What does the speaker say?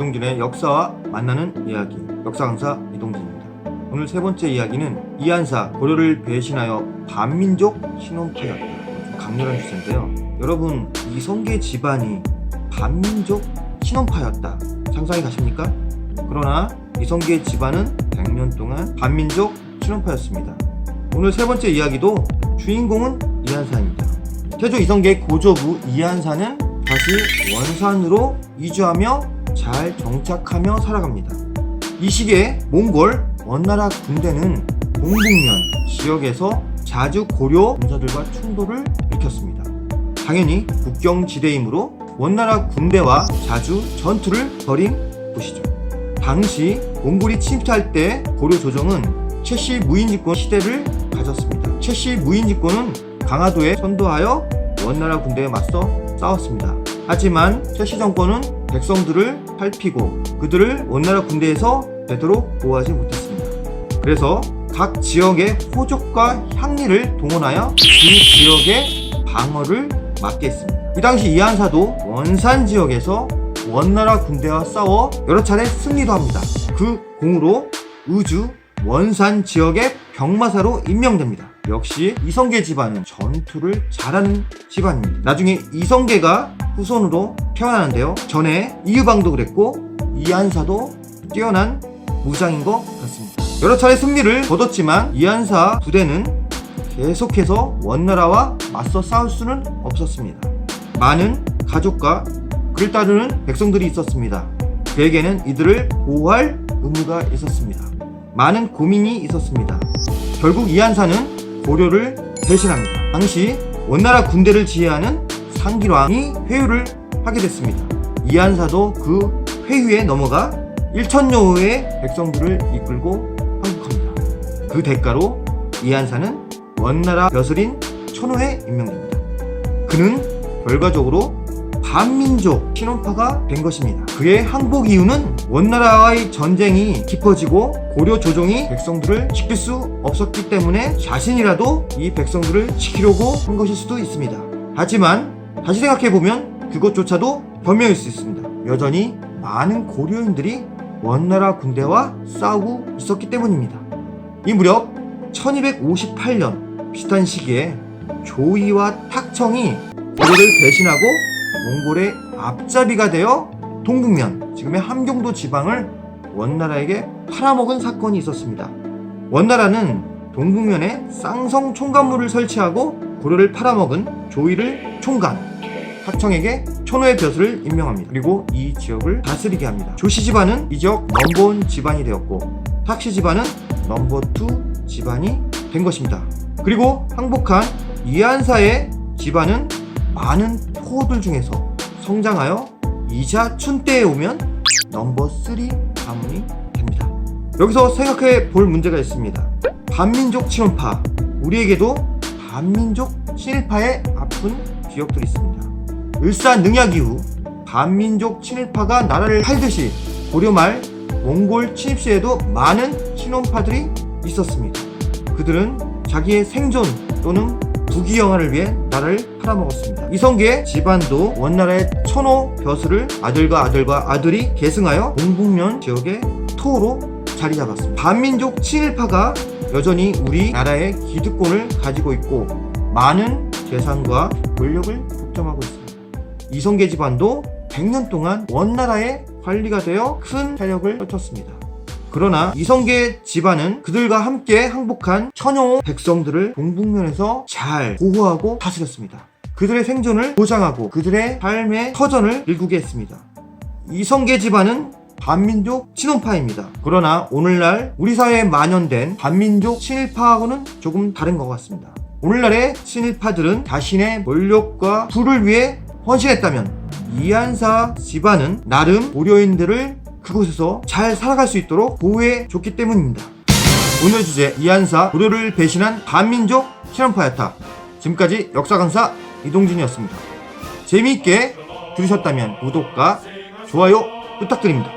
이동진의 역사와 만나는 이야기, 역사 강사 이동진입니다. 오늘 세 번째 이야기는 이한사 고려를 배신하여 반민족 신원파였다. 강렬한 주제인데요. 여러분, 이성계 집안이 반민족 신원파였다. 상상이 가십니까? 그러나 이성계 집안은 100년 동안 반민족 신원파였습니다. 오늘 세 번째 이야기도 주인공은 이한사입니다. 태조 이성계의 고조부 이한사는 다시 원산으로 이주하며 잘 정착하며 살아갑니다. 이 시기에 몽골 원나라 군대는 동북면 지역에서 자주 고려 군사들과 충돌을 일으켰습니다. 당연히 국경지대이므로 원나라 군대와 자주 전투를 벌인 곳이죠. 당시 몽골이 침투할 때 고려 조정은 최씨 무인집권 시대를 가졌습니다. 최씨 무인집권은 강화도에 선도하여 원나라 군대에 맞서 싸웠습니다. 하지만 최씨 정권은 백성들을 살피고 그들을 원나라 군대에서 되도록 보호하지 못했습니다. 그래서 각 지역의 호족과 향리를 동원하여 그 지역의 방어를 맡게 했습니다. 이 당시 이한사도 원산 지역에서 원나라 군대와 싸워 여러 차례 승리도 합니다. 그 공으로 의주 원산 지역의 병마사로 임명됩니다. 역시 이성계 집안은 전투를 잘하는 집안입니다. 나중에 이성계가 후손으로 태어나는데요. 전에 이유방도 그랬고 이한사도 뛰어난 무장인 것 같습니다. 여러 차례 승리를 거뒀지만 이한사 부대는 계속해서 원나라와 맞서 싸울 수는 없었습니다. 많은 가족과 그를 따르는 백성들이 있었습니다. 그에게는 이들을 보호할 의무가 있었습니다. 많은 고민이 있었습니다. 결국 이한사는 고려를 배신합니다. 당시 원나라 군대를 지휘하는 상길왕이 회유를 하게 됐습니다. 이한사도 그 회유에 넘어가 1천여의 백성들을 이끌고 항복합니다. 그 대가로 이한사는 원나라 벼슬인 천호에 임명됩니다. 그는 결과적으로 반민족 신원파가 된 것입니다. 그의 항복 이유는 원나라와의 전쟁이 깊어지고 고려 조정이 백성들을 지킬 수 없었기 때문에 자신이라도 이 백성들을 지키려고 한 것일 수도 있습니다. 하지만 다시 생각해보면 그것조차도 변명일 수 있습니다. 여전히 많은 고려인들이 원나라 군대와 싸우고 있었기 때문입니다. 이 무렵 1258년 비슷한 시기에 조이와 탁청이 고려를 배신하고 몽골의 앞잡이가 되어 동북면, 지금의 함경도 지방을 원나라에게 팔아먹은 사건이 있었습니다. 원나라는 동북면에 쌍성 총관물을 설치하고 고려를 팔아먹은 조이를 총관, 탁청에게 천호의 벼슬을 임명합니다. 그리고 이 지역을 다스리게 합니다. 조씨 집안은 이 지역 넘버원 집안이 되었고 탁씨 집안은 넘버2 집안이 된 것입니다. 그리고 항복한 이한사의 집안은 많은 토호들 중에서 성장하여 이자 춘때에 오면 넘버3 가문이 됩니다. 여기서 생각해 볼 문제가 있습니다. 반민족 친원파, 우리에게도 반민족 친일파의 아픈 기억들이 있습니다. 을사능약 이후 반민족 친일파가 나라를 팔듯이 고려 말 몽골 침입 시에도 많은 친원파들이 있었습니다. 그들은 자기의 생존 또는 부귀영화를 위해 나라를 팔아먹었습니다. 이성계 집안도 원나라의 천호 벼슬을 아들과 아들이 계승하여 동북면 지역의 토호로 자리 잡았습니다. 반민족 친일파가 여전히 우리나라의 기득권을 가지고 있고 많은 재산과 권력을 독점하고 있습니다. 이성계 집안도 100년 동안 원나라의 관리가 되어 큰 세력을 펼쳤습니다. 그러나 이성계 집안은 그들과 함께 항복한 천여 백성들을 동북면에서 잘 보호하고 다스렸습니다. 그들의 생존을 보장하고 그들의 삶의 터전을 일구게 했습니다. 이성계 집안은 반민족 친원파입니다. 그러나 오늘날 우리 사회에 만연된 반민족 친일파하고는 조금 다른 것 같습니다. 오늘날의 친일파들은 자신의 권력과 부를 위해 헌신했다면 이한사 집안은 나름 고려인들을 그곳에서 잘 살아갈 수 있도록 보호해 줬기 때문입니다. 오늘 주제 이한사 고려를 배신한 반민족 친원파였다. 지금까지 역사 강사 이동진이었습니다. 재미있게 들으셨다면 구독과 좋아요 부탁드립니다.